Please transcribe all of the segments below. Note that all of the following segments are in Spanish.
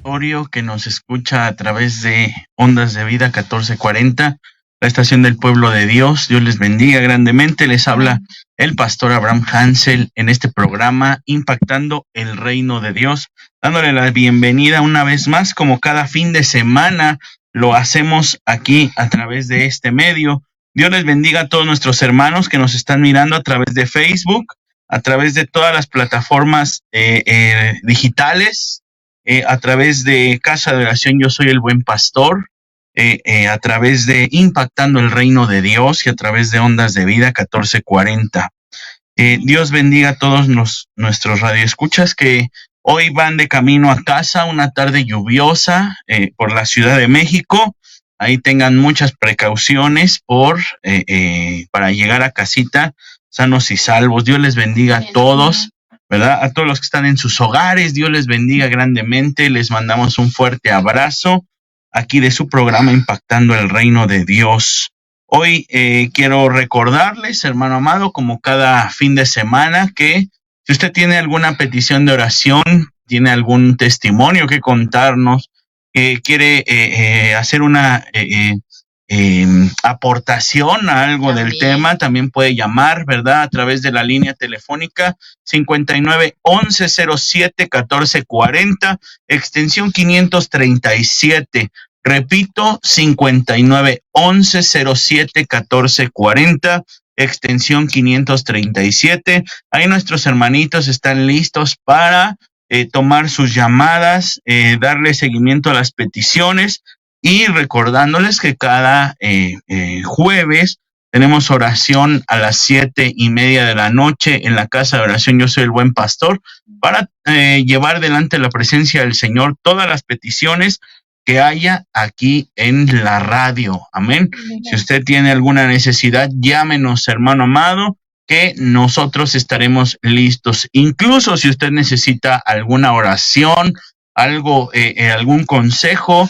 auditorio que nos escucha a través de Ondas de Vida 1440, la estación del pueblo de Dios. Dios les bendiga grandemente. Les habla el pastor Abraham Hansel en este programa Impactando el Reino de Dios, dándole la bienvenida una vez más, como cada fin de semana lo hacemos aquí a través de este medio. Dios les bendiga a todos nuestros hermanos que nos están mirando a través de Facebook, a través de todas las plataformas digitales, a través de Casa de Oración Yo Soy el Buen Pastor, a través de Impactando el Reino de Dios y a través de Ondas de Vida 1440. Dios bendiga a todos nuestros radioescuchas que hoy van de camino a casa, una tarde lluviosa por la Ciudad de México. Ahí tengan muchas precauciones para llegar a casita sanos y salvos. Dios les bendiga a todos, ¿verdad? A todos los que están en sus hogares, Dios les bendiga grandemente. Les mandamos un fuerte abrazo aquí de su programa Impactando el Reino de Dios. Hoy quiero recordarles, hermano amado, como cada fin de semana, que si usted tiene alguna petición de oración, tiene algún testimonio que contarnos, quiere hacer una aportación a algo del tema, también puede llamar, ¿verdad? A través de la línea telefónica 59 11 07 14 40, extensión 537. Repito, 59 11 07 14 40, extensión 537. Ahí nuestros hermanitos están listos para tomar sus llamadas, darle seguimiento a las peticiones y recordándoles que cada jueves tenemos oración a las 7:30 de la noche en la Casa de Oración Yo Soy el Buen Pastor para llevar delante la presencia del Señor todas las peticiones que haya aquí en la radio. Amén. Si usted tiene alguna necesidad, llámenos, hermano amado, que nosotros estaremos listos. Incluso si usted necesita alguna oración, algún consejo,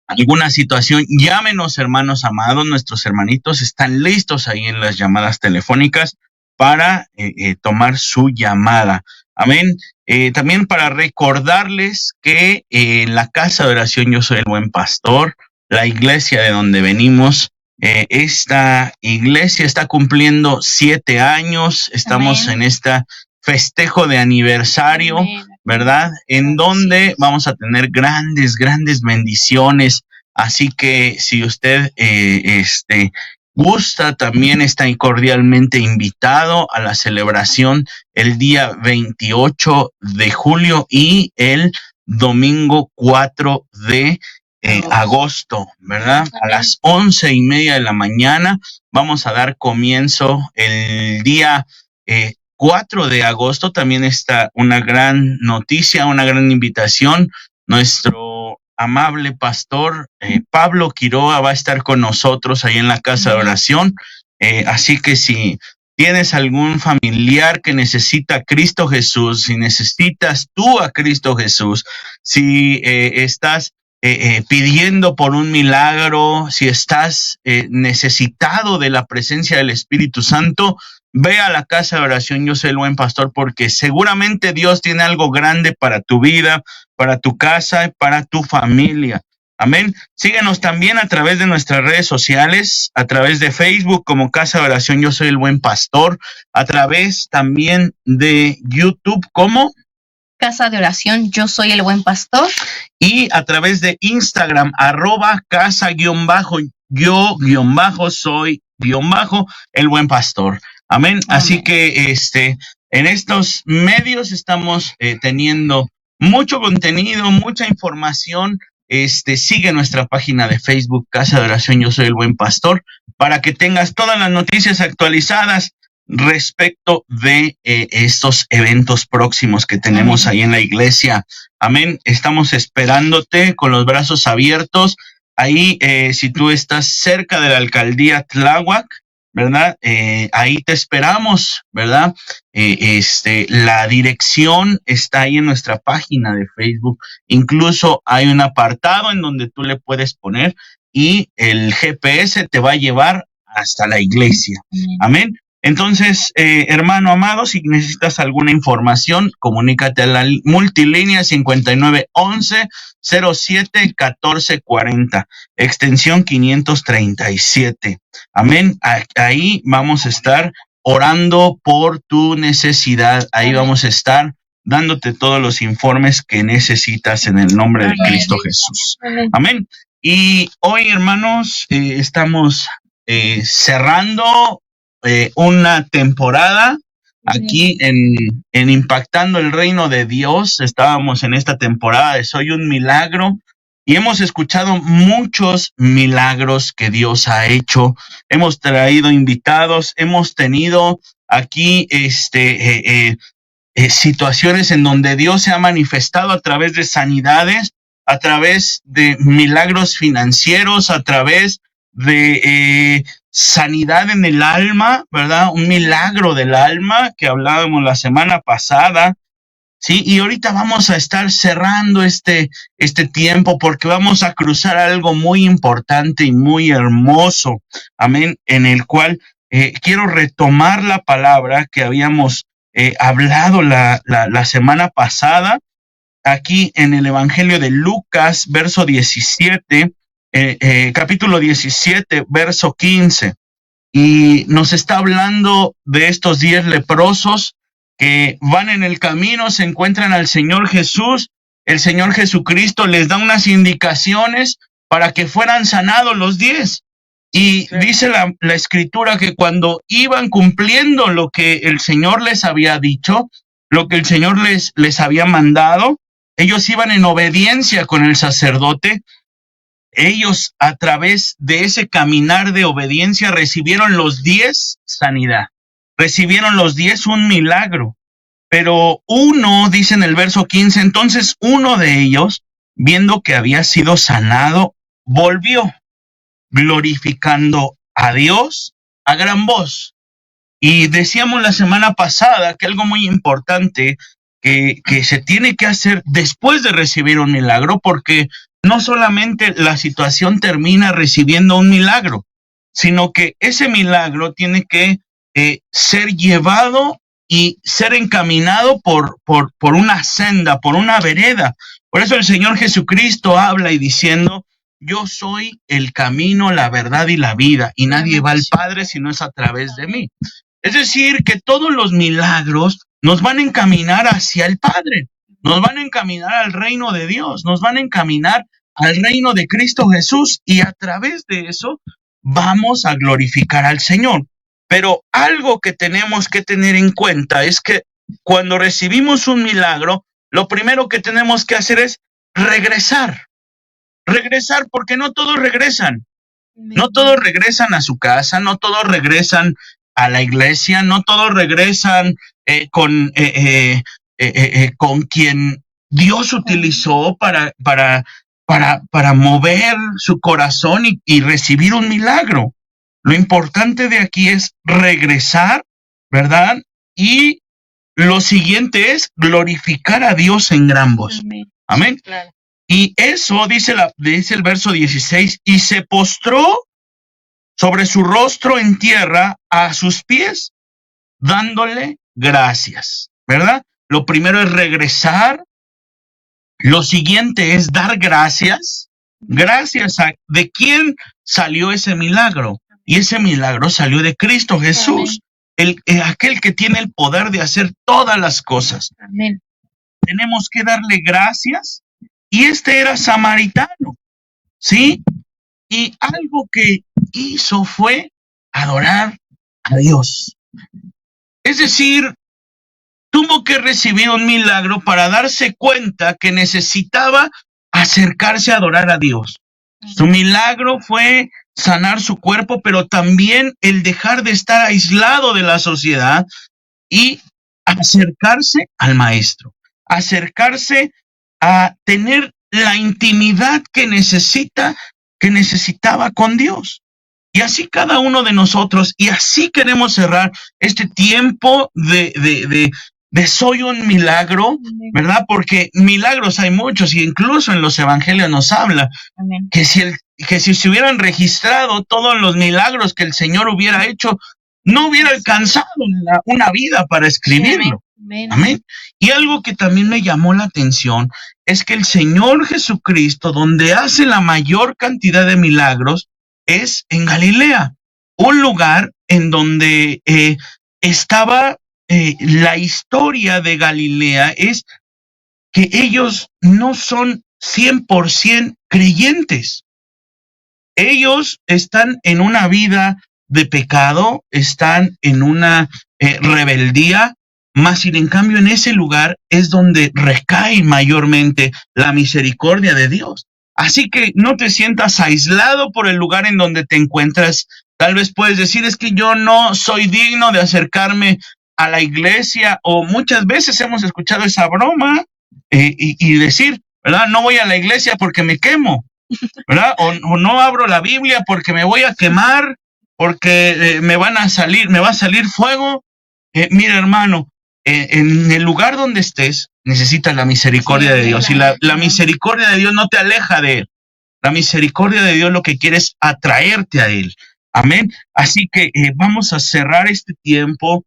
alguna situación, llámenos, hermanos amados. Nuestros hermanitos están listos ahí en las llamadas telefónicas para tomar su llamada. Amén. También para recordarles que en la Casa de Oración Yo Soy el Buen Pastor, la iglesia de donde venimos, esta iglesia está cumpliendo 7 años. Estamos en este festejo de aniversario, ¿verdad? En donde vamos a tener grandes bendiciones. Así que si usted gusta, también está cordialmente invitado a la celebración el día 28 de julio y el domingo 4 de agosto, ¿verdad? A las 11:30 de la mañana vamos a dar comienzo el día 4 de agosto. También está una gran noticia, una gran invitación. Nuestro amable pastor Pablo Quiroa va a estar con nosotros ahí en la Casa de Oración. Así que si tienes algún familiar que necesita a Cristo Jesús, si necesitas tú a Cristo Jesús, si estás pidiendo por un milagro, si estás necesitado de la presencia del Espíritu Santo, ve a la Casa de Oración Yo Soy el Buen Pastor, porque seguramente Dios tiene algo grande para tu vida, para tu casa y para tu familia. Amén. Síguenos también a través de nuestras redes sociales, a través de Facebook como Casa de Oración Yo Soy el Buen Pastor, a través también de YouTube como Casa de Oración Yo Soy el Buen Pastor, y a través de Instagram @casa_yo_soy_ el Buen Pastor. Amén. Así que en estos medios estamos teniendo mucho contenido, mucha información. Sigue nuestra página de Facebook, Casa de Oración Yo Soy el Buen Pastor, para que tengas todas las noticias actualizadas respecto de estos eventos próximos que tenemos ahí en la iglesia. Amén. Estamos esperándote con los brazos abiertos. Ahí, si tú estás cerca de la alcaldía Tláhuac, ¿verdad? Ahí te esperamos, ¿verdad? La dirección está ahí en nuestra página de Facebook. Incluso hay un apartado en donde tú le puedes poner y el GPS te va a llevar hasta la iglesia. Amén. Entonces, hermano amado, si necesitas alguna información, comunícate a la multilínea 5911-07-1440, extensión 537. Amén. Ahí vamos a estar orando por tu necesidad. Ahí vamos a estar dándote todos los informes que necesitas en el nombre de Cristo Jesús. Amén. Y hoy, hermanos, estamos cerrando una temporada aquí en Impactando el Reino de Dios. Estábamos en esta temporada de Soy un Milagro y hemos escuchado muchos milagros que Dios ha hecho. Hemos traído invitados, hemos tenido aquí situaciones en donde Dios se ha manifestado a través de sanidades, a través de milagros financieros, a través de sanidad en el alma, ¿verdad? Un milagro del alma que hablábamos la semana pasada, ¿sí? Y ahorita vamos a estar cerrando este tiempo porque vamos a cruzar algo muy importante y muy hermoso, amén, en el cual quiero retomar la palabra que habíamos hablado la semana pasada, aquí en el Evangelio de Lucas, verso 17, capítulo 17, verso 15. Y nos está hablando de estos 10 leprosos que van en el camino, se encuentran al Señor Jesús. El Señor Jesucristo les da unas indicaciones para que fueran sanados los 10. Y dice la Escritura que cuando iban cumpliendo lo que el Señor les había dicho, lo que el Señor les había mandado, ellos iban en obediencia con el sacerdote. Ellos, a través de ese caminar de obediencia, recibieron los 10 sanidad, recibieron los 10 un milagro. Pero uno, dice en el verso 15, entonces uno de ellos, viendo que había sido sanado, volvió, glorificando a Dios a gran voz. Y decíamos la semana pasada que algo muy importante que se tiene que hacer después de recibir un milagro, porque no solamente la situación termina recibiendo un milagro, sino que ese milagro tiene que ser llevado y ser encaminado por una senda, por una vereda. Por eso el Señor Jesucristo habla y diciendo: yo soy el camino, la verdad y la vida, y nadie va al Padre si no es a través de mí. Es decir, que todos los milagros nos van a encaminar hacia el Padre, nos van a encaminar al reino de Dios, nos van a encaminar al reino de Cristo Jesús, y a través de eso vamos a glorificar al Señor. Pero algo que tenemos que tener en cuenta es que cuando recibimos un milagro, lo primero que tenemos que hacer es regresar, porque no todos regresan. No todos regresan a su casa, no todos regresan a la iglesia, no todos regresan con quien Dios utilizó para mover su corazón y recibir un milagro. Lo importante de aquí es regresar, ¿verdad? Y lo siguiente es glorificar a Dios en gran voz. Amén. Claro. Y eso dice el verso 16, y se postró sobre su rostro en tierra a sus pies, dándole gracias, ¿verdad? Lo primero es regresar. Lo siguiente es dar gracias. Gracias a ¿de quién salió ese milagro? Y ese milagro salió de Cristo Jesús, aquel que tiene el poder de hacer todas las cosas. Amén. Tenemos que darle gracias. Y este era samaritano, ¿sí? Y algo que hizo fue adorar a Dios. Es decir, tuvo que recibir un milagro para darse cuenta que necesitaba acercarse a adorar a Dios. Su milagro fue sanar su cuerpo, pero también el dejar de estar aislado de la sociedad y acercarse al Maestro, acercarse a tener la intimidad que necesitaba con Dios. Y así cada uno de nosotros, y así queremos cerrar este tiempo de soy un milagro, ¿verdad? Porque milagros hay muchos, y incluso en los evangelios nos habla que si se hubieran registrado todos los milagros que el Señor hubiera hecho, no hubiera alcanzado una vida para escribirlo. Amén. Amén. Y algo que también me llamó la atención es que el Señor Jesucristo, donde hace la mayor cantidad de milagros, es en Galilea, un lugar en donde estaba la historia de Galilea, es que ellos no son 100% creyentes. Ellos están en una vida de pecado, están en una rebeldía, mas sin en cambio en ese lugar es donde recae mayormente la misericordia de Dios. Así que no te sientas aislado por el lugar en donde te encuentras. Tal vez puedes decir, es que yo no soy digno de acercarme a la iglesia, o muchas veces hemos escuchado esa broma y decir, ¿verdad? No voy a la iglesia porque me quemo, ¿verdad? O no abro la Biblia porque me voy a quemar, porque me va a salir fuego. Mira, hermano, en el lugar donde estés, necesitas la misericordia de Dios. Y la misericordia de Dios no te aleja de Él. La misericordia de Dios lo que quiere es atraerte a Él. Amén. Así que vamos a cerrar este tiempo.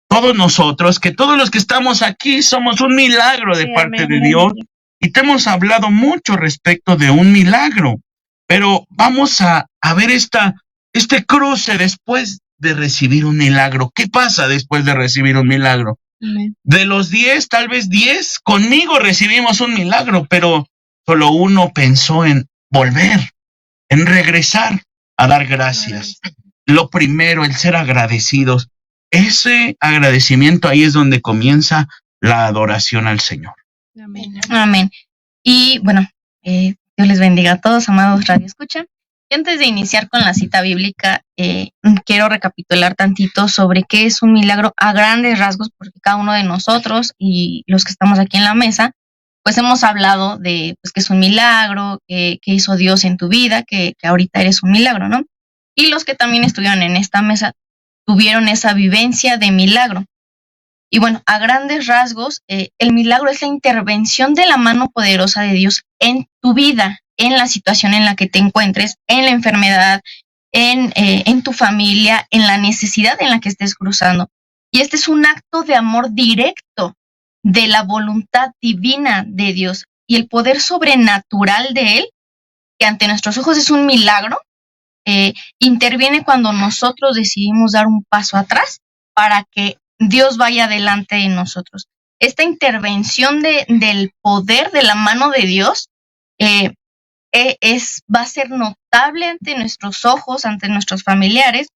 Todos nosotros, que todos los que estamos aquí somos un milagro de parte de Dios. Y te hemos hablado mucho respecto de un milagro. Pero vamos a ver este cruce después de recibir un milagro. ¿Qué pasa después de recibir un milagro? Amén. De los 10, tal vez 10 conmigo recibimos un milagro, pero solo uno pensó en volver, en regresar a dar gracias. Lo primero, el ser agradecidos. Ese agradecimiento, ahí es donde comienza la adoración al Señor. Amén. Amén. Y bueno, Dios les bendiga a todos, amados Radio Escucha. Y antes de iniciar con la cita bíblica, quiero recapitular tantito sobre qué es un milagro a grandes rasgos, porque cada uno de nosotros y los que estamos aquí en la mesa, pues hemos hablado de pues, qué es un milagro, qué hizo Dios en tu vida, que ahorita eres un milagro, ¿no? Y los que también estuvieron en esta mesa tuvieron esa vivencia de milagro. Y bueno, a grandes rasgos, el milagro es la intervención de la mano poderosa de Dios en tu vida, en la situación en la que te encuentres, en la enfermedad, en tu familia, en la necesidad en la que estés cruzando. Y este es un acto de amor directo de la voluntad divina de Dios y el poder sobrenatural de Él, que ante nuestros ojos es un milagro, interviene cuando nosotros decidimos dar un paso atrás para que Dios vaya delante de nosotros. Esta intervención del poder de la mano de Dios va a ser notable ante nuestros ojos, ante nuestros familiares,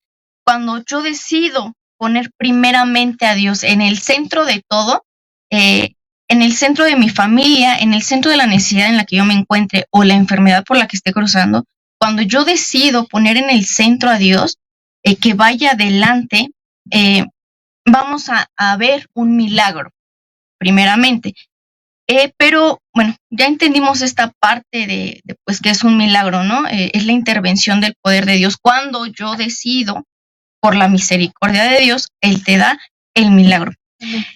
cuando yo decido poner primeramente a Dios en el centro de todo, en el centro de mi familia, en el centro de la necesidad en la que yo me encuentre o la enfermedad por la que esté cruzando. Cuando yo decido poner en el centro a Dios, que vaya adelante, vamos a ver un milagro, primeramente. Pero bueno, ya entendimos esta parte de pues que es un milagro, ¿no? Es la intervención del poder de Dios. Cuando yo decido, por la misericordia de Dios, Él te da el milagro.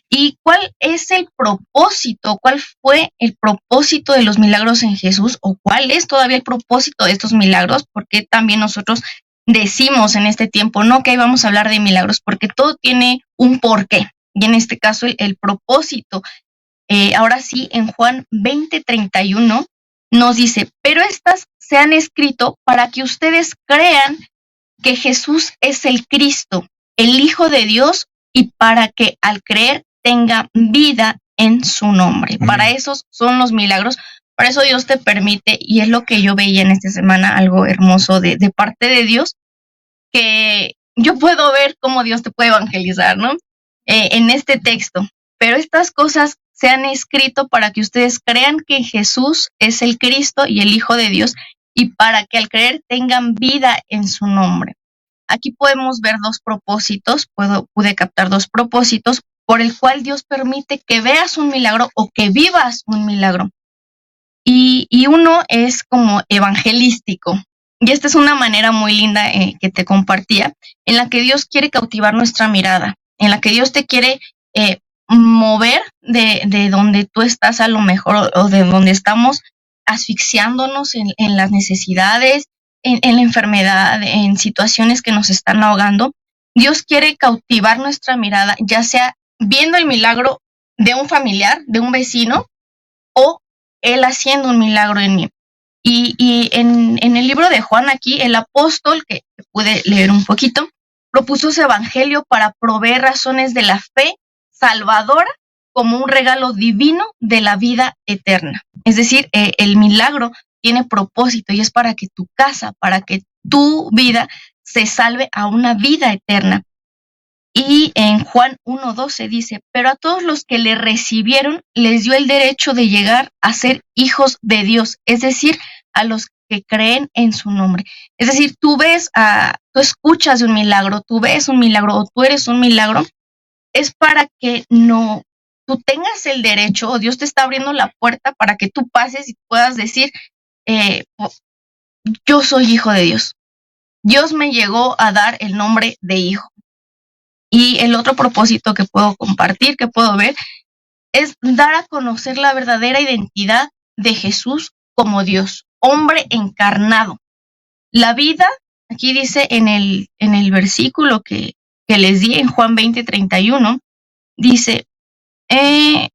¿Y cuál es el propósito? ¿Cuál fue el propósito de los milagros en Jesús? ¿O cuál es todavía el propósito de estos milagros? Porque también nosotros decimos en este tiempo, no, que vamos a hablar de milagros, porque todo tiene un porqué. Y en este caso el propósito. Ahora sí, en Juan 20:31 nos dice, pero estas se han escrito para que ustedes crean que Jesús es el Cristo, el Hijo de Dios, y para que al creer tenga vida en su nombre. Amén. Para esos son los milagros. Para eso Dios te permite, y es lo que yo veía en esta semana, algo hermoso de parte de Dios, que yo puedo ver cómo Dios te puede evangelizar, ¿no? En este texto. Pero estas cosas se han escrito para que ustedes crean que Jesús es el Cristo y el Hijo de Dios, y para que al creer tengan vida en su nombre. Aquí podemos ver dos propósitos, pude captar dos propósitos por el cual Dios permite que veas un milagro o que vivas un milagro. Y uno es como evangelístico. Y esta es una manera muy linda que te compartía, en la que Dios quiere cautivar nuestra mirada, en la que Dios te quiere mover de donde tú estás a lo mejor, o de donde estamos asfixiándonos en las necesidades, en la enfermedad, en situaciones que nos están ahogando, Dios quiere cautivar nuestra mirada, ya sea viendo el milagro de un familiar, de un vecino, o Él haciendo un milagro en mí. Y en el libro de Juan aquí, el apóstol, que pude leer un poquito, propuso ese evangelio para proveer razones de la fe salvadora como un regalo divino de la vida eterna. Es decir, el milagro tiene propósito y es para que tu casa, para que tu vida se salve a una vida eterna. Y en Juan 1:12 dice, pero a todos los que le recibieron les dio el derecho de llegar a ser hijos de Dios, es decir, a los que creen en su nombre. Es decir, tú escuchas de un milagro, tú ves un milagro o tú eres un milagro, es para que tú tengas el derecho, o Dios te está abriendo la puerta para que tú pases y puedas decir, yo soy hijo de Dios. Dios me llegó a dar el nombre de hijo. Y el otro propósito que puedo compartir, que puedo ver, es dar a conocer la verdadera identidad de Jesús como Dios, hombre encarnado. La vida, aquí dice en el versículo que les di en Juan 20:31, dice, el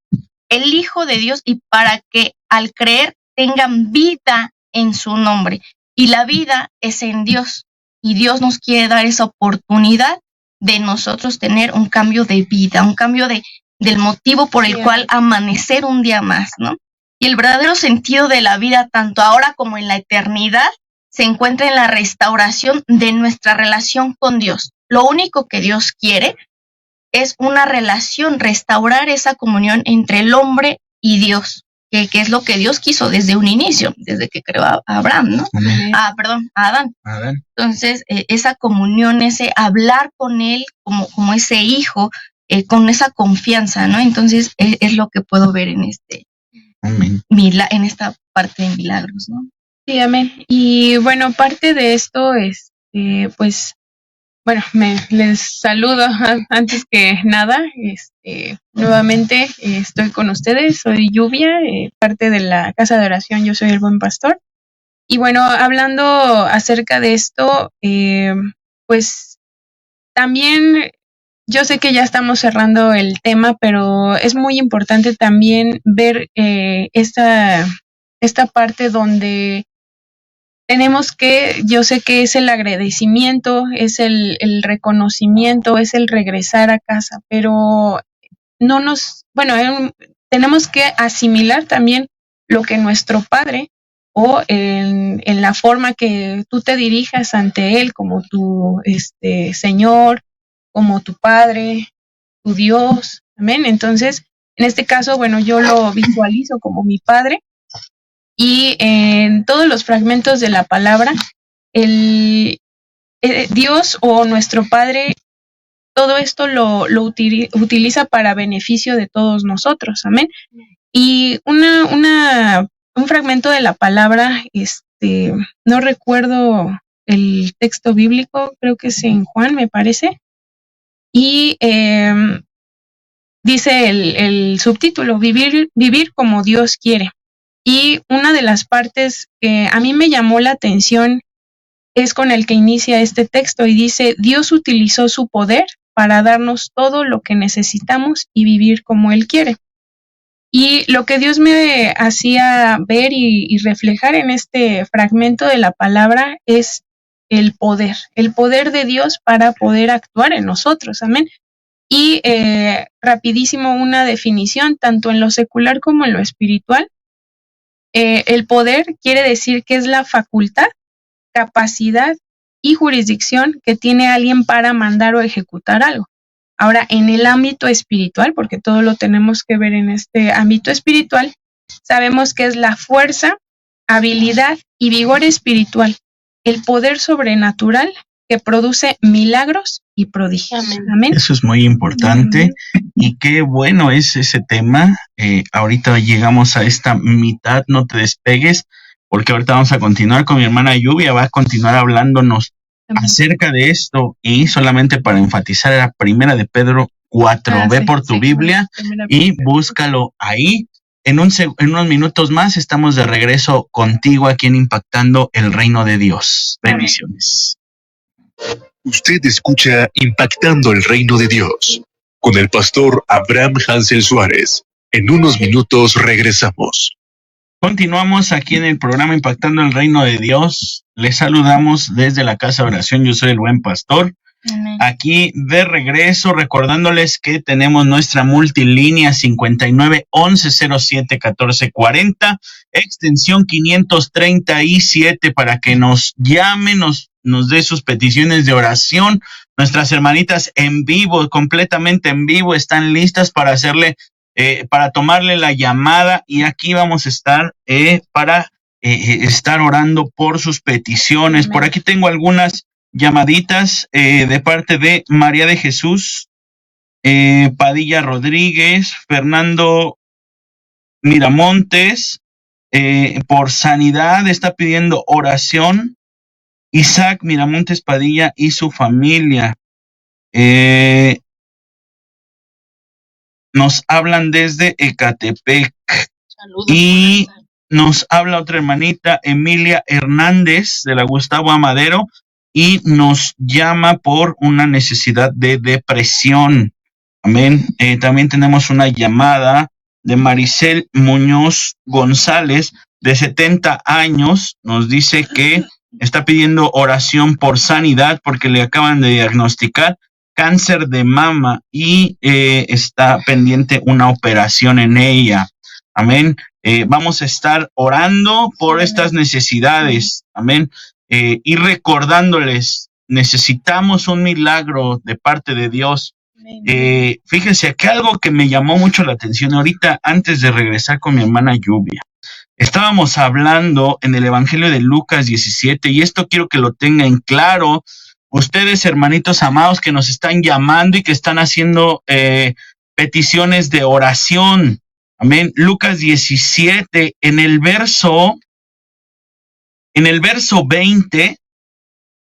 Hijo de Dios, y para que al creer tengan vida en su nombre. Y la vida es en Dios. Y Dios nos quiere dar esa oportunidad de nosotros tener un cambio de vida, un cambio del motivo por el cual amanecer un día más, ¿no? Y el verdadero sentido de la vida, tanto ahora como en la eternidad, se encuentra en la restauración de nuestra relación con Dios. Lo único que Dios quiere es una relación, restaurar esa comunión entre el hombre y Dios, que es lo que Dios quiso desde un inicio, desde que creó a Abraham, ¿no? A Adán. Entonces, esa comunión, ese hablar con él como ese hijo, con esa confianza, ¿no? Entonces, es lo que puedo ver en en esta parte de milagros, ¿no? Sí, amén. Y bueno, parte de esto, pues, bueno, les saludo antes que nada. Nuevamente estoy con ustedes, soy Lluvia, parte de la Casa de Oración Yo Soy el Buen Pastor. Y bueno, hablando acerca de esto, pues también yo sé que ya estamos cerrando el tema, pero es muy importante también ver esta parte donde tenemos yo sé que es el agradecimiento, es el reconocimiento, es el regresar a casa, pero tenemos que asimilar también lo que nuestro Padre, o en la forma que tú te dirijas ante Él como tu Señor, como tu Padre, tu Dios, amén. Entonces, en este caso, bueno, yo lo visualizo como mi Padre. Y en todos los fragmentos de la palabra, Dios o nuestro Padre, todo esto lo utiliza para beneficio de todos nosotros, amén. Y un fragmento de la palabra, no recuerdo el texto bíblico, creo que es en Juan, me parece, y dice el subtítulo, vivir como Dios quiere. Y una de las partes que a mí me llamó la atención es con el que inicia este texto y dice, Dios utilizó su poder para darnos todo lo que necesitamos y vivir como Él quiere. Y lo que Dios me hacía ver y reflejar en este fragmento de la palabra es el poder de Dios para poder actuar en nosotros, amén. Y rapidísimo una definición, tanto en lo secular como en lo espiritual. El poder quiere decir que es la facultad, capacidad y jurisdicción que tiene alguien para mandar o ejecutar algo. Ahora, en el ámbito espiritual, porque todo lo tenemos que ver en este ámbito espiritual, sabemos que es la fuerza, habilidad y vigor espiritual, el poder sobrenatural que produce milagros y prodigios. Amén. Eso es muy importante. Y qué bueno es ese tema. Ahorita llegamos a esta mitad, no te despegues, porque ahorita vamos a continuar con mi hermana Lluvia, va a continuar hablándonos acerca de esto, y solamente para enfatizar, era Primera de Pedro 4. Ve por tu Biblia y búscalo ahí. En unos minutos más estamos de regreso contigo aquí en Impactando el Reino de Dios. Bendiciones. Usted escucha Impactando el Reino de Dios con el pastor Abraham Hansel Suárez. En unos minutos regresamos. Continuamos aquí en el programa Impactando el Reino de Dios. Les saludamos desde la Casa de Oración. Yo soy el buen pastor. Amén. Aquí de regreso, recordándoles que tenemos nuestra multilínea 59 11 07 14 40, extensión 537, para que nos llame, nos dé sus peticiones de oración. Nuestras hermanitas en vivo, completamente en vivo, están listas para hacerle, para tomarle la llamada, y aquí vamos a estar para estar orando por sus peticiones. Amén. Por aquí tengo algunas llamaditas de parte de María de Jesús, Padilla Rodríguez, Fernando Miramontes, por sanidad está pidiendo oración. Isaac Miramontes Padilla y su familia. Nos hablan desde Ecatepec. Saludos. Y nos habla otra hermanita, Emilia Hernández, de la Gustavo Amadero, y nos llama por una necesidad de depresión. Amén. También tenemos una llamada de Maricel Muñoz González, de 70 años. Nos dice que está pidiendo oración por sanidad porque le acaban de diagnosticar cáncer de mama y está pendiente una operación en ella. Amén. Vamos a estar orando por estas necesidades. Amén. Y recordándoles, necesitamos un milagro de parte de Dios. Fíjense que algo que me llamó mucho la atención ahorita, antes de regresar con mi hermana Lluvia. Estábamos hablando en el Evangelio de Lucas 17, y esto quiero que lo tengan claro. Ustedes, hermanitos amados, que nos están llamando y que están haciendo peticiones de oración. Amén. Lucas 17, en el verso 20,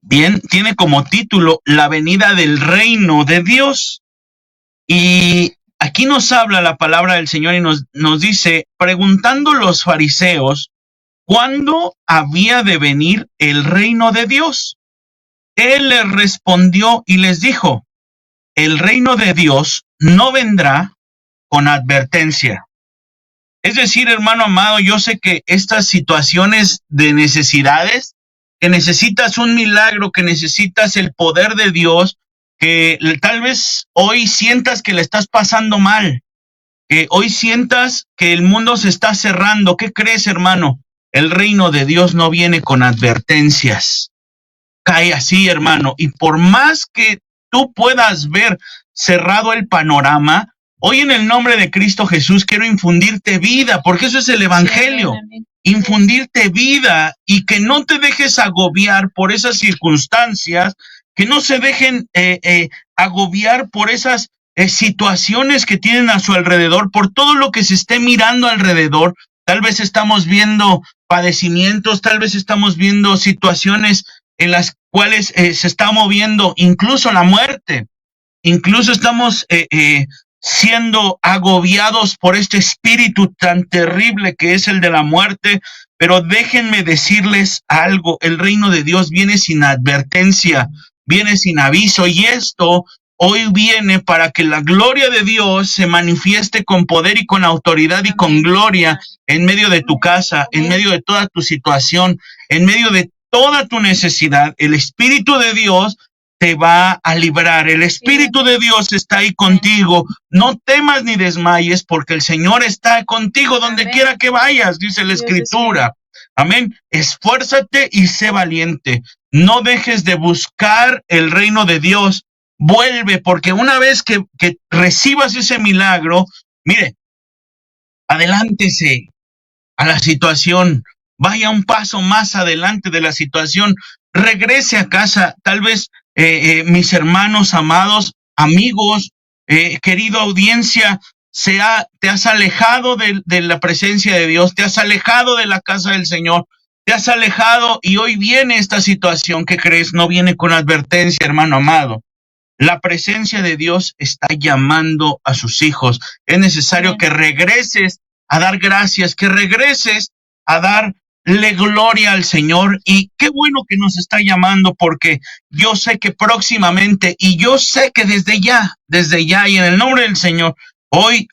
bien, tiene como título La venida del reino de Dios. Y aquí nos habla la palabra del Señor y nos dice, preguntando los fariseos, ¿cuándo había de venir el reino de Dios? Él les respondió y les dijo, el reino de Dios no vendrá con advertencia. Es decir, hermano amado, yo sé que estas situaciones de necesidades, que necesitas un milagro, que necesitas el poder de Dios, que tal vez hoy sientas que le estás pasando mal, que hoy sientas que el mundo se está cerrando. ¿Qué crees, hermano? El reino de Dios no viene con advertencias. Cae así, hermano, y por más que tú puedas ver cerrado el panorama, hoy en el nombre de Cristo Jesús quiero infundirte vida, porque eso es el Evangelio. Sí, amén. Infundirte vida y que no te dejes agobiar por esas circunstancias, que no se dejen agobiar por esas situaciones que tienen a su alrededor, por todo lo que se esté mirando alrededor. Tal vez estamos viendo padecimientos, tal vez estamos viendo situaciones en las cuales se está moviendo incluso la muerte. Incluso estamos siendo agobiados por este espíritu tan terrible que es el de la muerte. Pero déjenme decirles algo, el reino de Dios viene sin advertencia, viene sin aviso, y esto hoy viene para que la gloria de Dios se manifieste con poder y con autoridad y con gloria en medio de tu casa, en medio de toda tu situación, en medio de toda tu necesidad. El Espíritu de Dios te va a librar. El Espíritu de Dios está ahí contigo. No temas ni desmayes, porque el Señor está contigo donde quiera que vayas, dice la Escritura. Amén. Esfuérzate y sé valiente. No dejes de buscar el reino de Dios. Vuelve, porque una vez que recibas ese milagro, mire, adelántese a la situación. Vaya un paso más adelante de la situación. Regrese a casa. Tal vez mis hermanos amados, amigos, querida audiencia, te has alejado de la presencia de Dios, te has alejado de la casa del Señor, te has alejado, y hoy viene esta situación. ¿Qué crees? No viene con advertencia, hermano amado. La presencia de Dios está llamando a sus hijos. Es necesario que regreses a dar gracias, que regreses a dar Démosle gloria al Señor y qué bueno que nos está llamando porque yo sé que próximamente y yo sé que desde ya y en el nombre del Señor, hoy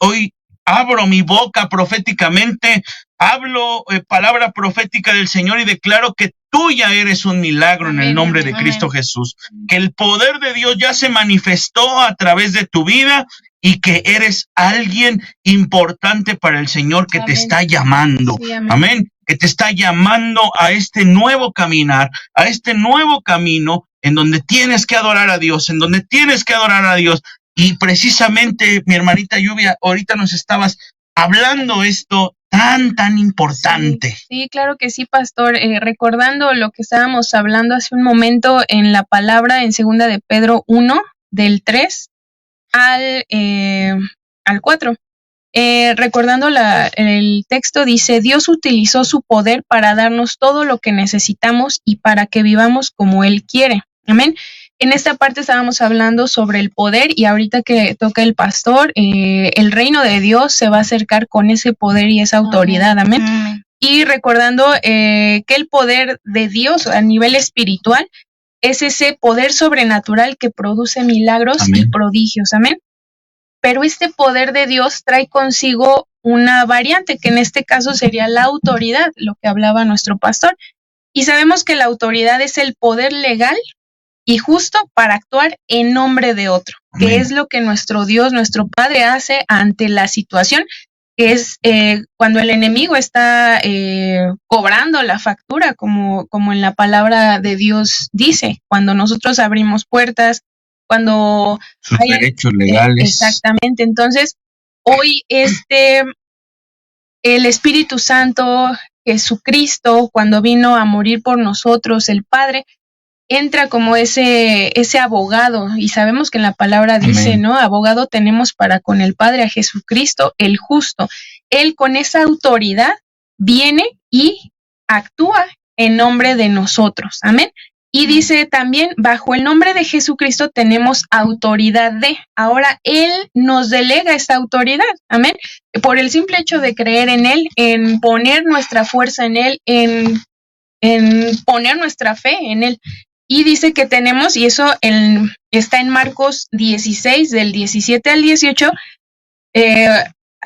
abro mi boca proféticamente, hablo palabra profética del Señor y declaro que tú ya eres un milagro en el nombre de Cristo Jesús, que el poder de Dios ya se manifestó a través de tu vida y que eres alguien importante para el Señor que te está llamando. Sí, amén. Que te está llamando a este nuevo caminar, a este nuevo camino en donde tienes que adorar a Dios, Y precisamente, mi hermanita Lluvia, ahorita nos estabas hablando esto tan importante. Sí, claro que sí, pastor. Recordando lo que estábamos hablando hace un momento en la palabra en 2 de Pedro 1, del 3 al 4. Recordando el texto dice, Dios utilizó su poder para darnos todo lo que necesitamos y para que vivamos como Él quiere. Amén. En esta parte estábamos hablando sobre el poder y ahorita que toca el pastor, el reino de Dios se va a acercar con ese poder y esa autoridad. Amén. Y recordando que el poder de Dios a nivel espiritual es ese poder sobrenatural que produce milagros y prodigios. Amén. Pero este poder de Dios trae consigo una variante, que en este caso sería la autoridad, lo que hablaba nuestro pastor. Y sabemos que la autoridad es el poder legal y justo para actuar en nombre de otro, que es lo que nuestro Dios, nuestro Padre hace ante la situación, que es cuando el enemigo está cobrando la factura, como en la palabra de Dios dice, cuando nosotros abrimos puertas, cuando sus derechos legales. Exactamente. Entonces, hoy el Espíritu Santo, Jesucristo, cuando vino a morir por nosotros, el Padre, entra como ese abogado, y sabemos que en la palabra dice, ¿no? Abogado tenemos para con el Padre, a Jesucristo, el justo. Él con esa autoridad viene y actúa en nombre de nosotros. Amén. Y dice también, bajo el nombre de Jesucristo tenemos autoridad de. Ahora Él nos delega esta autoridad, amén, por el simple hecho de creer en Él, en poner nuestra fuerza en Él, en poner nuestra fe en Él. Y dice que tenemos, y eso está en Marcos 16, del 17 al 18,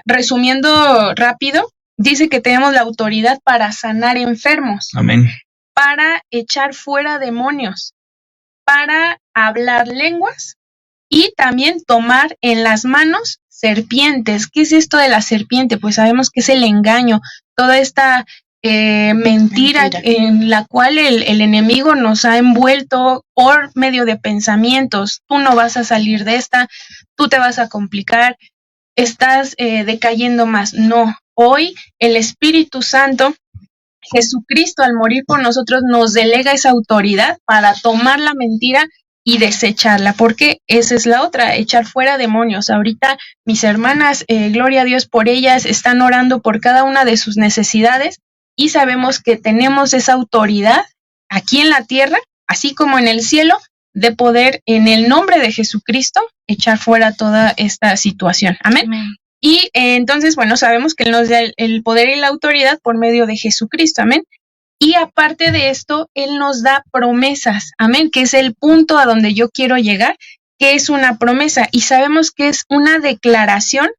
resumiendo rápido, dice que tenemos la autoridad para sanar enfermos. Amén. Para echar fuera demonios, para hablar lenguas y también tomar en las manos serpientes. ¿Qué es esto de la serpiente? Pues sabemos que es el engaño, toda esta mentira en la cual el enemigo nos ha envuelto por medio de pensamientos. Tú no vas a salir de esta, tú te vas a complicar, estás decayendo más. No, hoy el Espíritu Santo, Jesucristo, al morir por nosotros, nos delega esa autoridad para tomar la mentira y desecharla, porque esa es la otra, echar fuera demonios. Ahorita mis hermanas, gloria a Dios por ellas, están orando por cada una de sus necesidades y sabemos que tenemos esa autoridad aquí en la tierra, así como en el cielo, de poder en el nombre de Jesucristo echar fuera toda esta situación. Amén. Amén. Y entonces, bueno, sabemos que Él nos da el poder y la autoridad por medio de Jesucristo, amén. Y aparte de esto, Él nos da promesas, amén, que es el punto a donde yo quiero llegar, que es una promesa. Y sabemos que es una declaración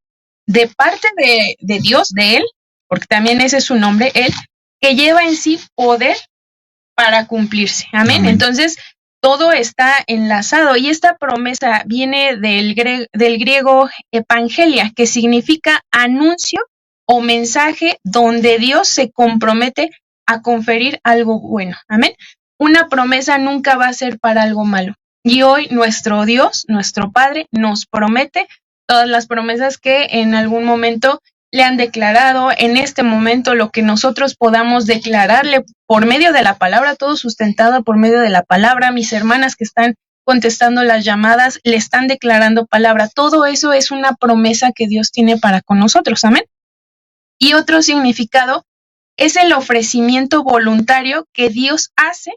de parte de Dios, de Él, porque también ese es su nombre, Él, que lleva en sí poder para cumplirse, amén. Entonces, todo está enlazado y esta promesa viene del griego evangelia, que significa anuncio o mensaje donde Dios se compromete a conferir algo bueno. Amén. Una promesa nunca va a ser para algo malo. Y hoy nuestro Dios, nuestro Padre, nos promete todas las promesas que en algún momento le han declarado. En este momento, lo que nosotros podamos declararle por medio de la palabra, todo sustentado por medio de la palabra. Mis hermanas que están contestando las llamadas, le están declarando palabra. Todo eso es una promesa que Dios tiene para con nosotros. Amén. Y otro significado es el ofrecimiento voluntario que Dios hace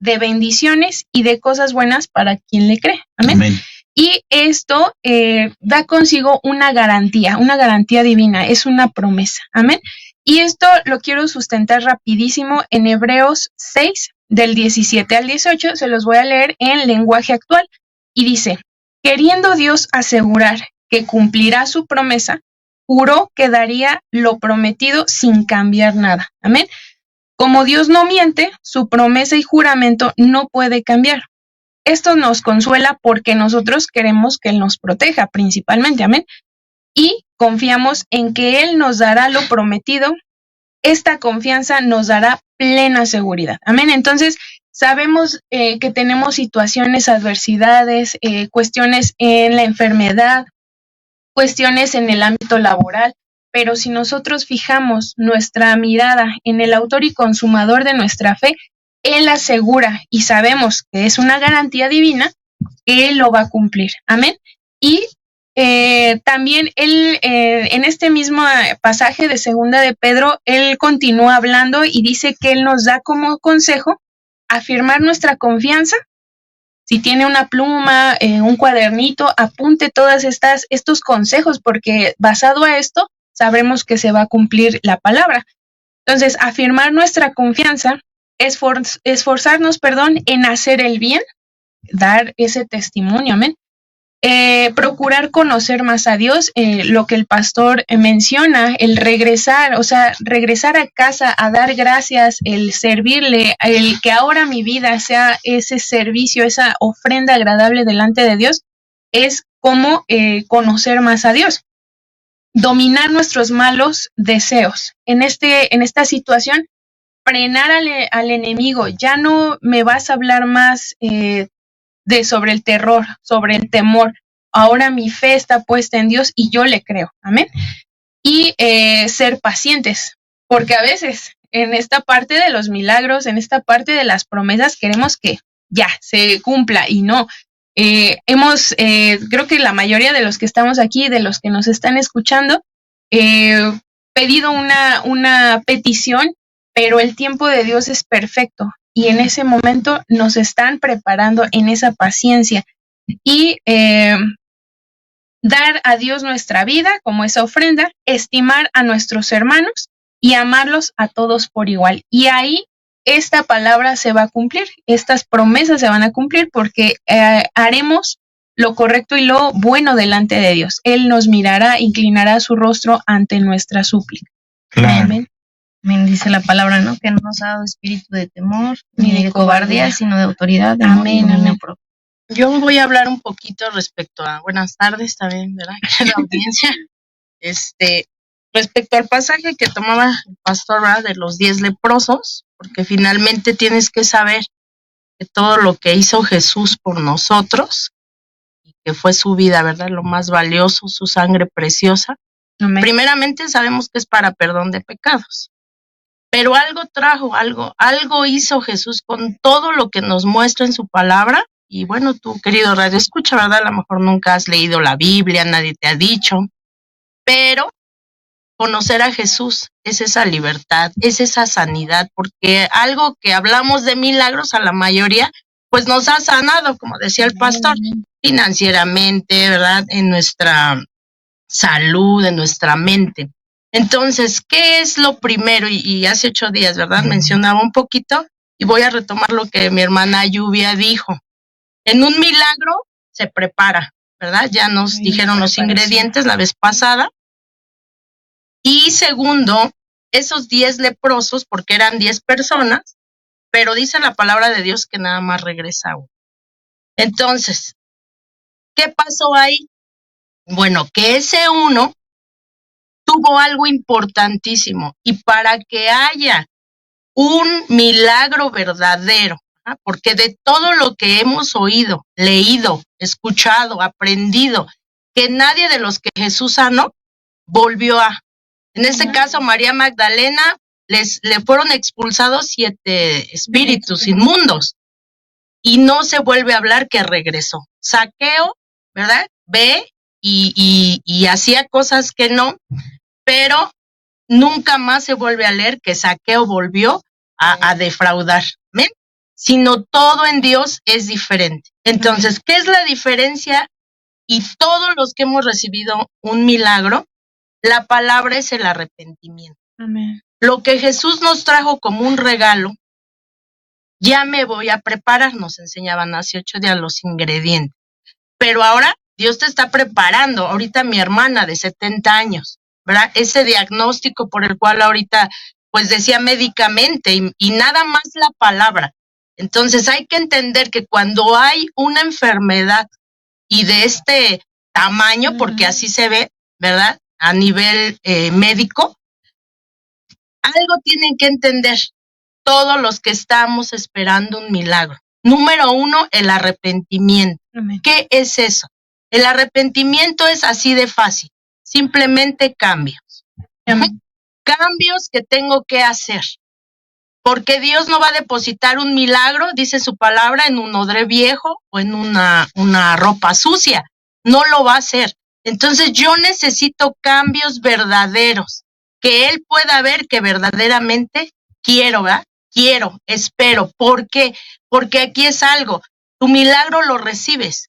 de bendiciones y de cosas buenas para quien le cree. Amén. Amén. Y esto da consigo una garantía divina, es una promesa. Amén. Y esto lo quiero sustentar rapidísimo en Hebreos 6, del 17 al 18, se los voy a leer en lenguaje actual. Y dice, queriendo Dios asegurar que cumplirá su promesa, juró que daría lo prometido sin cambiar nada. Amén. Como Dios no miente, su promesa y juramento no puede cambiar. Esto nos consuela porque nosotros queremos que Él nos proteja principalmente. Amén. Y confiamos en que Él nos dará lo prometido. Esta confianza nos dará plena seguridad. Amén. Entonces, sabemos que tenemos situaciones, adversidades, cuestiones en la enfermedad, cuestiones en el ámbito laboral, pero si nosotros fijamos nuestra mirada en el autor y consumador de nuestra fe, Él asegura y sabemos que es una garantía divina, que Él lo va a cumplir. Amén. Y también Él, en este mismo pasaje de Segunda de Pedro, Él continúa hablando y dice que Él nos da como consejo afirmar nuestra confianza. Si tiene una pluma, un cuadernito, apunte todas estos consejos, porque basado a esto sabremos que se va a cumplir la palabra. Entonces, afirmar nuestra confianza, esforzarnos, en hacer el bien, dar ese testimonio, amén. Procurar conocer más a Dios, lo que el pastor menciona, el regresar, o sea, regresar a casa a dar gracias, el servirle, el que ahora mi vida sea ese servicio, esa ofrenda agradable delante de Dios, es como conocer más a Dios. Dominar nuestros malos deseos. En esta situación, frenar al enemigo. Ya no me vas a hablar más sobre el terror, sobre el temor. Ahora mi fe está puesta en Dios y yo le creo. Amén. Y ser pacientes, porque a veces en esta parte de los milagros, en esta parte de las promesas, queremos que ya se cumpla y no. Creo que la mayoría de los que estamos aquí, de los que nos están escuchando, pedido una petición, pero el tiempo de Dios es perfecto. Y en ese momento nos están preparando en esa paciencia y dar a Dios nuestra vida como esa ofrenda, estimar a nuestros hermanos y amarlos a todos por igual. Y ahí esta palabra se va a cumplir, estas promesas se van a cumplir porque haremos lo correcto y lo bueno delante de Dios. Él nos mirará, inclinará su rostro ante nuestra súplica. Claro. Amén. Dice la palabra, ¿no? Que no nos ha dado espíritu de temor, ni de cobardía, sino de autoridad. Amén, amén. Yo voy a hablar un poquito respecto a, buenas tardes también, ¿verdad? La audiencia. Respecto al pasaje que tomaba el pastor, ¿verdad? De los 10 leprosos, porque finalmente tienes que saber que todo lo que hizo Jesús por nosotros, y que fue su vida, ¿verdad? Lo más valioso, su sangre preciosa. Amén. Primeramente sabemos que es para perdón de pecados. Pero algo trajo, algo hizo Jesús con todo lo que nos muestra en su palabra. Y bueno, tú, querido radio escucha, ¿verdad? A lo mejor nunca has leído la Biblia, nadie te ha dicho, pero conocer a Jesús es esa libertad, es esa sanidad, porque algo que hablamos de milagros a la mayoría, pues nos ha sanado, como decía el pastor, financieramente, ¿verdad? En nuestra salud, en nuestra mente. Entonces, ¿qué es lo primero? Y hace 8 días, ¿verdad? Mencionaba un poquito y voy a retomar lo que mi hermana Lluvia dijo. En un milagro se prepara, ¿verdad? Ya nos dijeron los ingredientes la vez pasada. Y segundo, esos 10 leprosos, porque eran 10 personas, pero dice la palabra de Dios que nada más regresa uno. Entonces, ¿qué pasó ahí? Bueno, que ese uno tuvo algo importantísimo, y para que haya un milagro verdadero, ¿ah? Porque de todo lo que hemos oído, leído, escuchado, aprendido, que nadie de los que Jesús sanó volvió a. En este caso, María Magdalena, le fueron expulsados 7 espíritus inmundos y no se vuelve a hablar que regresó. Zaqueo, ¿verdad? Ve y hacía cosas que no, pero nunca más se vuelve a leer que Zaqueo volvió a defraudar, ¿ven? Sino todo en Dios es diferente. Entonces, ¿qué es la diferencia? Y todos los que hemos recibido un milagro, la palabra es el arrepentimiento. Amén. Lo que Jesús nos trajo como un regalo, ya me voy a preparar, nos enseñaban hace 8 días los ingredientes. Pero ahora Dios te está preparando. Ahorita mi hermana de 70 años, ¿verdad? Ese diagnóstico por el cual ahorita, pues decía médicamente y nada más la palabra. Entonces hay que entender que cuando hay una enfermedad y de este tamaño, porque así se ve, ¿verdad? A nivel médico, algo tienen que entender todos los que estamos esperando un milagro. Número 1, el arrepentimiento. Amén. ¿Qué es eso? El arrepentimiento es así de fácil, simplemente cambios. Amén. Cambios que tengo que hacer. Porque Dios no va a depositar un milagro, dice su palabra, en un odre viejo o en una ropa sucia. No lo va a hacer. Entonces yo necesito cambios verdaderos, que Él pueda ver que verdaderamente quiero, ¿verdad? Quiero, espero. ¿Por qué? Porque aquí es algo. Tu milagro lo recibes,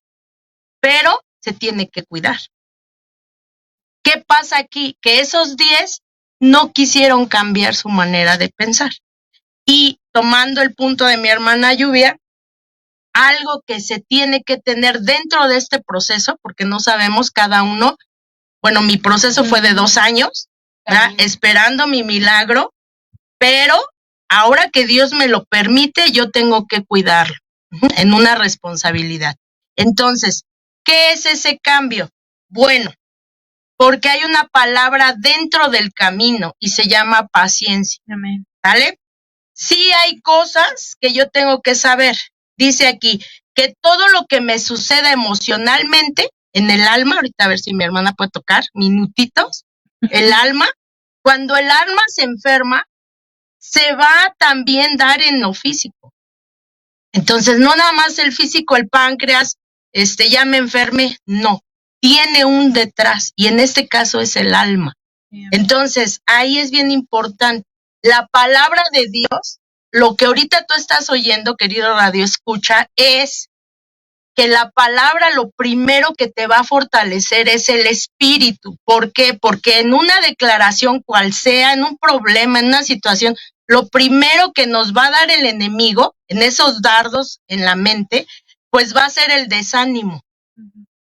pero se tiene que cuidar. ¿Qué pasa aquí? Que esos 10 no quisieron cambiar su manera de pensar. Y tomando el punto de mi hermana Lluvia, algo que se tiene que tener dentro de este proceso, porque no sabemos cada uno, bueno, mi proceso fue de 2 años, ¿verdad? Esperando mi milagro, pero ahora que Dios me lo permite, yo tengo que cuidarlo en una responsabilidad. Entonces, ¿qué es ese cambio? Bueno, porque hay una palabra dentro del camino y se llama paciencia. Amén. ¿Vale? Sí hay cosas que yo tengo que saber. Dice aquí que todo lo que me suceda emocionalmente en el alma, ahorita a ver si mi hermana puede tocar minutitos, el alma, cuando el alma se enferma, se va a también dar en lo físico. Entonces, no nada más el físico, el páncreas, ya me enfermé, no, tiene un detrás y en este caso es el alma. Entonces, ahí es bien importante. La palabra de Dios, lo que ahorita tú estás oyendo, querido Radio Escucha, es que la palabra lo primero que te va a fortalecer es el espíritu. ¿Por qué? Porque en una declaración cual sea, en un problema, en una situación, lo primero que nos va a dar el enemigo, en esos dardos en la mente, pues va a ser el desánimo.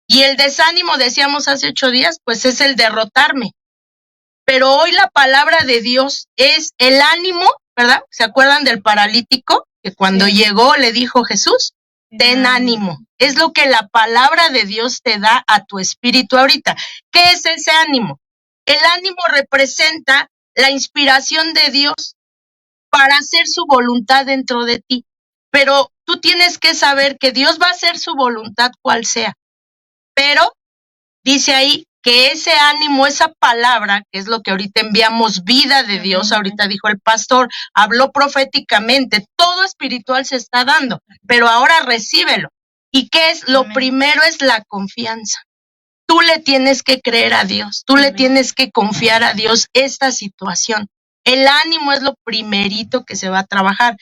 Y el desánimo, decíamos hace 8 días, pues es el derrotarme. Pero hoy la palabra de Dios es el ánimo, ¿verdad? ¿Se acuerdan del paralítico? Que cuando llegó le dijo Jesús, ten ánimo. Es lo que la palabra de Dios te da a tu espíritu ahorita. ¿Qué es ese ánimo? El ánimo representa la inspiración de Dios para hacer su voluntad dentro de ti. Pero tú tienes que saber que Dios va a hacer su voluntad cual sea. Pero dice ahí que ese ánimo, esa palabra, que es lo que ahorita enviamos, vida de Dios, ahorita dijo el pastor, habló proféticamente, todo espiritual se está dando, pero ahora recíbelo. ¿Y qué es? Lo primero es la confianza. Tú le tienes que creer a Dios, tú le tienes que confiar a Dios esta situación. El ánimo es lo primerito que se va a trabajar.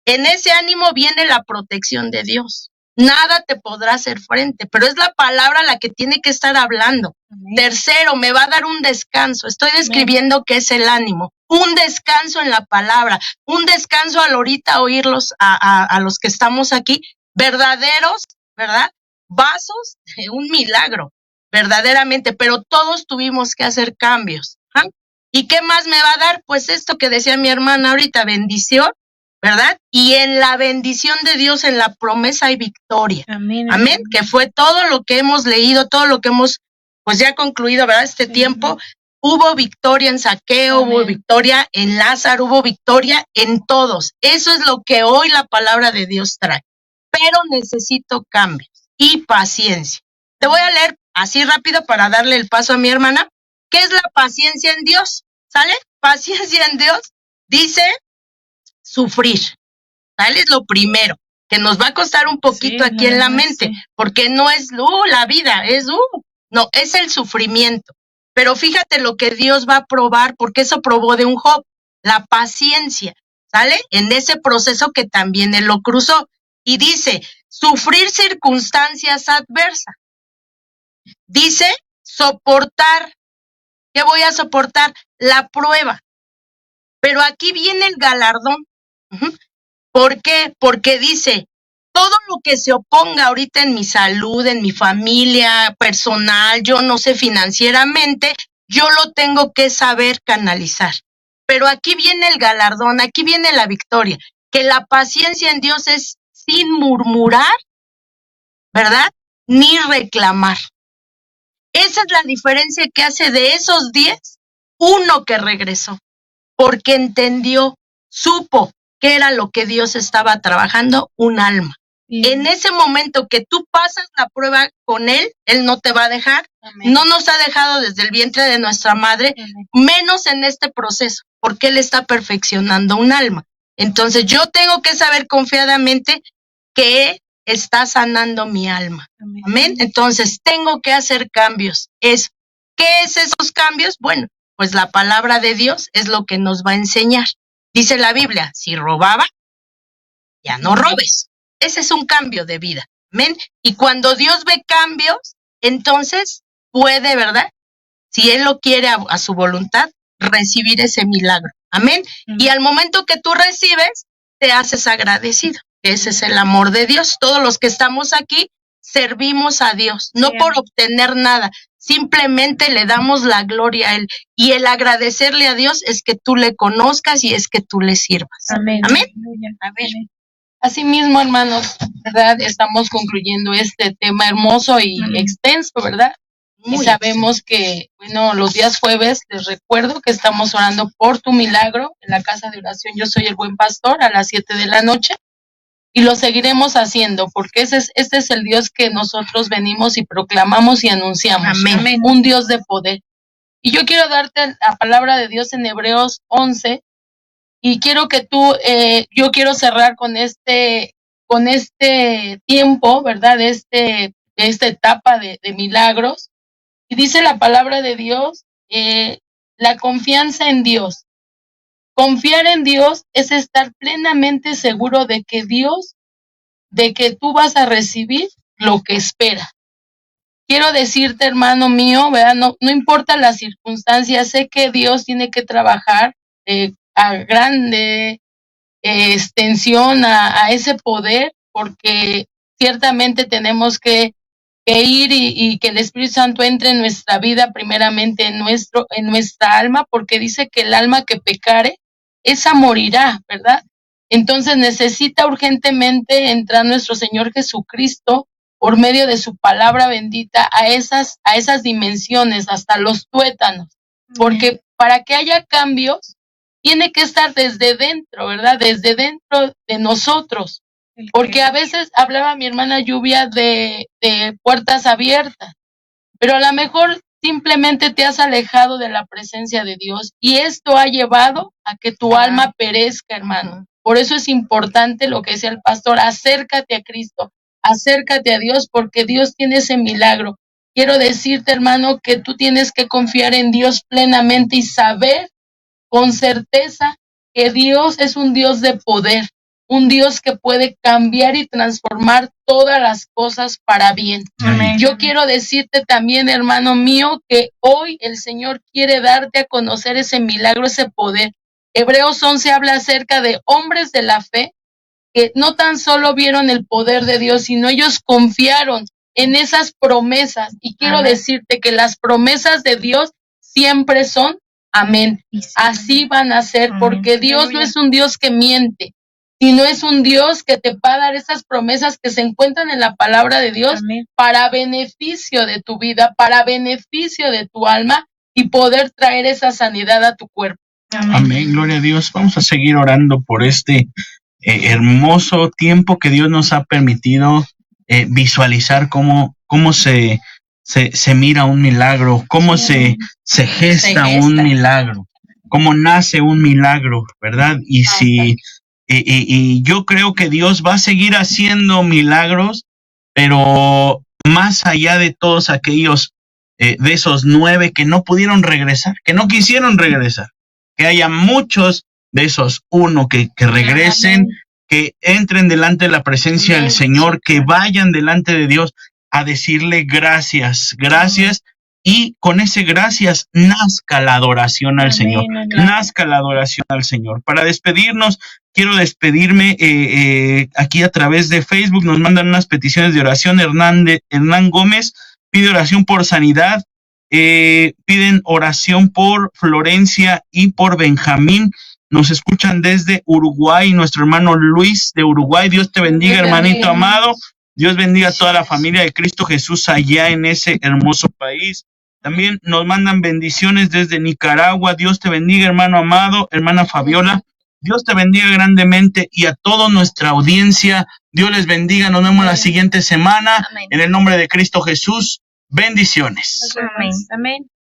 En ese ánimo viene la protección de Dios. Nada te podrá hacer frente, pero es la palabra la que tiene que estar hablando. Amén. Tercero, me va a dar un descanso. Estoy describiendo qué es el ánimo. Un descanso en la palabra, un descanso al ahorita oírlos a los que estamos aquí, verdaderos, ¿verdad? Vasos de un milagro, verdaderamente, pero todos tuvimos que hacer cambios. ¿Ah? ¿Y qué más me va a dar? Pues esto que decía mi hermana ahorita, bendición, ¿verdad? Y en la bendición de Dios, en la promesa hay victoria. Amén. Amén. Que fue todo lo que hemos leído, todo lo que hemos, pues ya concluido, ¿verdad? Este tiempo. Hubo victoria en Zaqueo, hubo victoria en Lázaro, hubo victoria en todos. Eso es lo que hoy la palabra de Dios trae. Pero necesito cambios y paciencia. Te voy a leer así rápido para darle el paso a mi hermana. ¿Qué es la paciencia en Dios? ¿Sale? Paciencia en Dios dice sufrir, ¿vale? Es lo primero, que nos va a costar un poquito aquí en la mente, porque no es la vida, no, es el sufrimiento. Pero fíjate lo que Dios va a probar, porque eso probó de un Job, la paciencia, ¿sale? En ese proceso que también él lo cruzó. Y dice, sufrir circunstancias adversas. Dice, soportar. ¿Qué voy a soportar? La prueba. Pero aquí viene el galardón. ¿Por qué? Porque dice, todo lo que se oponga ahorita en mi salud, en mi familia personal, yo no sé, financieramente, yo lo tengo que saber canalizar. Pero aquí viene el galardón, aquí viene la victoria, que la paciencia en Dios es sin murmurar, ¿verdad? Ni reclamar. Esa es la diferencia que hace de esos 10, uno que regresó, porque entendió, supo que era lo que Dios estaba trabajando, un alma. En ese momento que tú pasas la prueba con Él, Él no te va a dejar. Amén. No nos ha dejado desde el vientre de nuestra madre, amén, menos en este proceso, porque Él está perfeccionando un alma. Entonces yo tengo que saber confiadamente que está sanando mi alma. Amén. Amén. Entonces tengo que hacer cambios. ¿Qué es esos cambios? Bueno, pues la palabra de Dios es lo que nos va a enseñar. Dice la Biblia, si robaba, ya no robes. Ese es un cambio de vida. Amén. Y cuando Dios ve cambios, entonces puede, ¿verdad? Si Él lo quiere a su voluntad, recibir ese milagro. Amén. Y al momento que tú recibes, te haces agradecido. Ese es el amor de Dios. Todos los que estamos aquí servimos a Dios, no por obtener nada. Simplemente le damos la gloria a Él. Y el agradecerle a Dios es que tú le conozcas y es que tú le sirvas. Amén. Amén. Amén. Asimismo, hermanos, ¿verdad? Estamos concluyendo este tema hermoso y extenso, ¿verdad? Y sabemos que, bueno, los días jueves, les recuerdo que estamos orando por tu milagro en la casa de oración Yo Soy el Buen Pastor a las 7 de la noche. Y lo seguiremos haciendo, porque este es el Dios que nosotros venimos y proclamamos y anunciamos. Amén. Un Dios de poder. Y yo quiero darte la palabra de Dios en Hebreos 11, y quiero que yo quiero cerrar con este tiempo, ¿verdad? De esta etapa de milagros. Y dice la palabra de Dios, la confianza en Dios. Confiar en Dios es estar plenamente seguro de que tú vas a recibir lo que espera. Quiero decirte, hermano mío, ¿verdad? No importa las circunstancias, sé que Dios tiene que trabajar a grande extensión a ese poder, porque ciertamente tenemos que ir y que el Espíritu Santo entre en nuestra vida, primeramente en nuestra alma, porque dice que el alma que pecare, esa morirá, ¿verdad? Entonces necesita urgentemente entrar nuestro Señor Jesucristo por medio de su palabra bendita a esas dimensiones, hasta los tuétanos, porque para que haya cambios, tiene que estar desde dentro, ¿verdad? Desde dentro de nosotros. Porque a veces hablaba mi hermana Lluvia de puertas abiertas, pero a lo mejor simplemente te has alejado de la presencia de Dios y esto ha llevado a que tu alma perezca, hermano. Por eso es importante lo que decía el pastor, acércate a Cristo, acércate a Dios, porque Dios tiene ese milagro. Quiero decirte, hermano, que tú tienes que confiar en Dios plenamente y saber con certeza que Dios es un Dios de poder, un Dios que puede cambiar y transformar todas las cosas para bien. Amén. Yo quiero decirte también, hermano mío, que hoy el Señor quiere darte a conocer ese milagro, ese poder. Hebreos 11 habla acerca de hombres de la fe que no tan solo vieron el poder de Dios, sino ellos confiaron en esas promesas. Y quiero decirte que las promesas de Dios siempre son amén. Así van a ser, porque Dios no es un Dios que miente, sino es un Dios que te va a dar esas promesas que se encuentran en la palabra de Dios para beneficio de tu vida, para beneficio de tu alma y poder traer esa sanidad a tu cuerpo. Amén, gloria a Dios. Vamos a seguir orando por este hermoso tiempo que Dios nos ha permitido visualizar cómo se mira un milagro, cómo se gesta un milagro, cómo nace un milagro, ¿verdad? Y yo creo que Dios va a seguir haciendo milagros, pero más allá de todos aquellos, de esos 9 que no pudieron regresar, que no quisieron regresar, que haya muchos de esos 1 que regresen, que entren delante de la presencia del Señor, que vayan delante de Dios a decirle gracias y con ese gracias nazca la adoración al Amén, Señor, amén. nazca la adoración al Señor. Para despedirnos, quiero despedirme aquí a través de Facebook. Nos mandan unas peticiones de oración. Hernán Gómez pide oración por sanidad, piden oración por Florencia y por Benjamín. Nos escuchan desde Uruguay, nuestro hermano Luis de Uruguay. Dios te bendiga, Dios hermanito bendiga. amado. Dios bendiga a toda la familia de Cristo Jesús allá en ese hermoso país. También nos mandan bendiciones desde Nicaragua. Dios te bendiga, hermano amado, hermana Fabiola. Dios te bendiga grandemente y a toda nuestra audiencia. Dios les bendiga. Nos vemos la siguiente semana. Amén. En el nombre de Cristo Jesús. Bendiciones. Amén. Amén.